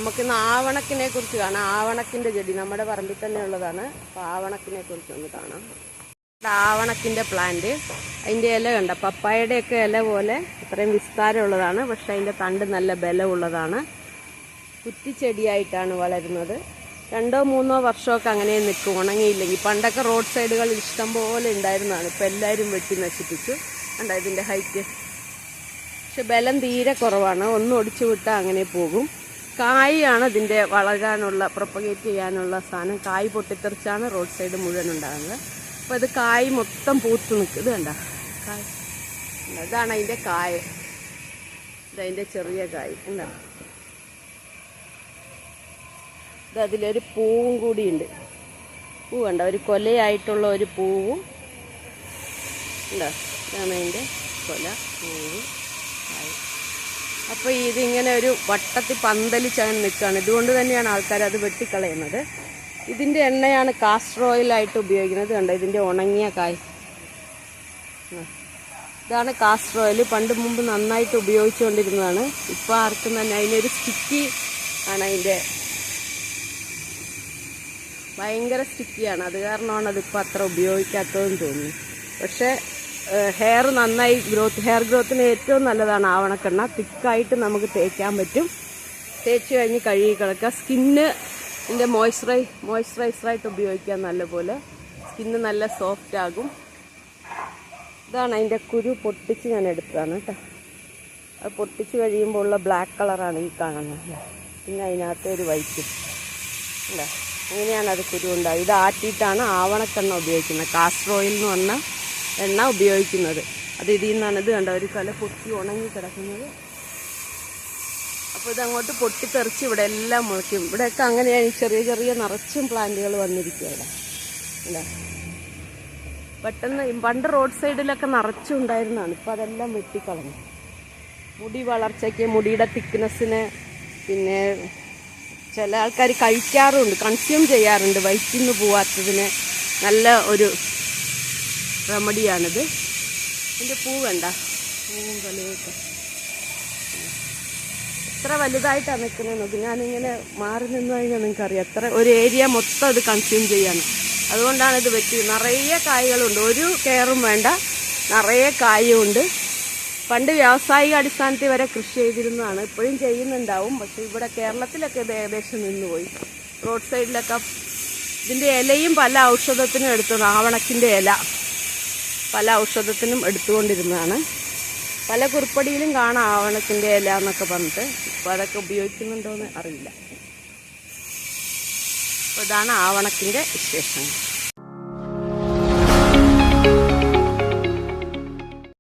നമുക്കിന്ന് ആവണക്കിനെ കുറിച്ച് കാണാം. ആവണക്കിൻ്റെ ചെടി നമ്മുടെ പറമ്പിൽ തന്നെ ഉള്ളതാണ്. അപ്പോൾ ആവണക്കിനെ കുറിച്ച് ഒന്ന് കാണാം. ആവണക്കിൻ്റെ പ്ലാന്റ്, അതിൻ്റെ ഇല കണ്ട പപ്പായയുടെയൊക്കെ ഇല പോലെ ഇത്രയും വിസ്താരമുള്ളതാണ്. പക്ഷെ അതിൻ്റെ തണ്ട് നല്ല ബലമുള്ളതാണ്. കുറ്റിച്ചെടിയായിട്ടാണ് വളരുന്നത്. 2-3 വർഷമൊക്കെ അങ്ങനെ നിൽക്കും, ഉണങ്ങിയില്ലെങ്കിൽ. പണ്ടൊക്കെ റോഡ് സൈഡുകളിൽ ഇഷ്ടം പോലെ ഉണ്ടായിരുന്നതാണ്. ഇപ്പം എല്ലാവരും വെട്ടി നശിപ്പിച്ചു. കണ്ടോ ഇതിൻ്റെ ഹൈറ്റ്. പക്ഷെ ബലം തീരെ കുറവാണ്. ഒന്ന് ഒടിച്ചു വിട്ടാൽ അങ്ങനെ പോകും. കായാണ് ഇതിൻ്റെ വളരാനുള്ള, പ്രൊപ്പഗേറ്റ് ചെയ്യാനുള്ള സാധനം. കായ് പൊട്ടിത്തെറിച്ചാണ് റോഡ് സൈഡ് മുഴുവൻ ഉണ്ടാകുന്നത്. അപ്പോൾ ഇത് കായ് മൊത്തം പൂത്ത് നിൽക്കും. ഇത് കണ്ട കായ്, ഇതാണ് അതിൻ്റെ കായ്. ഇതതിൻ്റെ ചെറിയ കായ്. എന്താ ഇത്, അതിലൊരു പൂവും കൂടിയുണ്ട്. പൂ കണ്ട, ഒരു കൊലയായിട്ടുള്ള ഒരു പൂവും ഉണ്ടോ. ഇതാണ് അതിൻ്റെ കൊല, പൂവ്, കായ്. അപ്പോൾ ഇതിങ്ങനെ ഒരു വട്ടത്തിൽ പന്തലിച്ചങ്ങനെ നിൽക്കുകയാണ്. ഇതുകൊണ്ട് തന്നെയാണ് ആൾക്കാർ അത് വെട്ടിക്കളയുന്നത്. ഇതിൻ്റെ എണ്ണയാണ് കാസ്റ്റർ ഓയിലായിട്ട് ഉപയോഗിക്കുന്നത്. കണ്ടോ ഇതിൻ്റെ ഉണങ്ങിയ കായ്. ഇതാണ് കാസ്റ്റർ ഓയിൽ. പണ്ട് മുമ്പ് നന്നായിട്ട് ഉപയോഗിച്ചുകൊണ്ടിരുന്നതാണ്. ഇപ്പോൾ ആർക്കും തന്നെ അതിനൊരു സ്റ്റിക്കി ആണ്. അതിൻ്റെ ഭയങ്കര സ്റ്റിക്കിയാണ്. അത് കാരണമാണ് അതിപ്പോൾ അത്ര ഉപയോഗിക്കാത്തതെന്ന് തോന്നുന്നു. പക്ഷേ ഹെയർ നന്നായി ഹെയർ ഗ്രോത്തിന് ഏറ്റവും നല്ലതാണ് ആവണക്കെണ്ണ. തിക്കായിട്ട് നമുക്ക് തേക്കാൻ പറ്റും. തേച്ച് കഴിഞ്ഞ് കഴുകി കളക്കുക. സ്കിന്നിൻ്റെ മോയ്സ്ചറൈസറായിട്ട് ഉപയോഗിക്കാൻ നല്ലപോലെ. സ്കിന്ന് നല്ല സോഫ്റ്റ് ആകും. ഇതാണ് അതിൻ്റെ കുരു. പൊട്ടിച്ച് ഞാൻ എടുത്തതാണ് കേട്ടോ. അത് പൊട്ടിച്ച് കഴിയുമ്പോൾ ഉള്ള ബ്ലാക്ക് കളറാണ് ഈ കാണുന്നത്. പിന്നെ അതിനകത്ത് ഒരു വൈറ്റ് അല്ല, അങ്ങനെയാണ് അത് കുരു ഉണ്ടാകും. ഇത് ആട്ടിയിട്ടാണ് ആവണക്കെണ്ണ ഉപയോഗിക്കുന്നത്. കാസ്റ്റർ ഓയിൽ എന്ന് പറഞ്ഞ എണ്ണ ഉപയോഗിക്കുന്നത്. അത് ഇതിൽ നിന്നാണ്. ഇത് കണ്ടോ ഒരു കൊല പൊട്ടി ഉണങ്ങി കിടക്കുന്നത്. അപ്പോൾ ഇതങ്ങോട്ട് പൊട്ടിത്തെറിച്ച് ഇവിടെ എല്ലാം മുളയ്ക്കും. ഇവിടെയൊക്കെ അങ്ങനെയാണ്. ചെറിയ ചെറിയ നിറച്ചും പ്ലാന്റുകൾ വന്നിരിക്കുക ഇവിടെ. അല്ല, പെട്ടെന്ന് പണ്ട് റോഡ് സൈഡിലൊക്കെ നിറച്ചും ഉണ്ടായിരുന്നതാണ്. ഇപ്പോൾ അതെല്ലാം വെട്ടിക്കളഞ്ഞു. മുടി വളർച്ചയ്ക്ക്, മുടിയുടെ തിക്നെസ്സിന്, പിന്നെ ചില ആൾക്കാർ കഴിക്കാറുമുണ്ട്, കൺസ്യൂം ചെയ്യാറുണ്ട്. വയറ്റിന്ന് പോവാത്തതിന് നല്ല ഒരു റെമഡിയാണിത്. ഇതിൻ്റെ പൂ വേണ്ട, പൂവും കൊലയൊക്കെ എത്ര വലുതായിട്ടാണ് നിൽക്കുന്നത് നോക്കി. ഞാനിങ്ങനെ മാറി നിന്ന് കഴിഞ്ഞാൽ നിങ്ങൾക്കറിയാം എത്ര ഒരു ഏരിയ മൊത്തം ഇത് കൺസ്യൂം ചെയ്യാണ്. അതുകൊണ്ടാണ് ഇത് വെട്ടി. നിറയെ കായ്കളുണ്ട്, ഒരു കെയറും വേണ്ട, നിറയെ കായുണ്ട്. പണ്ട് വ്യാവസായിക അടിസ്ഥാനത്തിൽ വരെ കൃഷി ചെയ്തിരുന്നതാണ്. ഇപ്പോഴും ചെയ്യുന്നുണ്ടാവും. പക്ഷെ ഇവിടെ കേരളത്തിലൊക്കെ ഇത് ഏകദേശം നിന്നുപോയി. റോഡ് സൈഡിലൊക്കെ ഇതിൻ്റെ ഇലയും പല ഔഷധത്തിനും എടുത്തു. ആവണക്കിൻ്റെ ഇല പല ഔഷധത്തിനും എടുത്തുകൊണ്ടിരുന്നതാണ്. പല കുറിപ്പടിയിലും കാണാം ആവണക്കിൻ്റെ ഇല എന്നൊക്കെ പറഞ്ഞിട്ട്. ഇപ്പോൾ അതൊക്കെ ഉപയോഗിക്കുന്നുണ്ടോയെന്ന് അറിയില്ല. അപ്പോൾ ഇതാണ് ആവണക്കിൻ്റെ വിശേഷങ്ങൾ.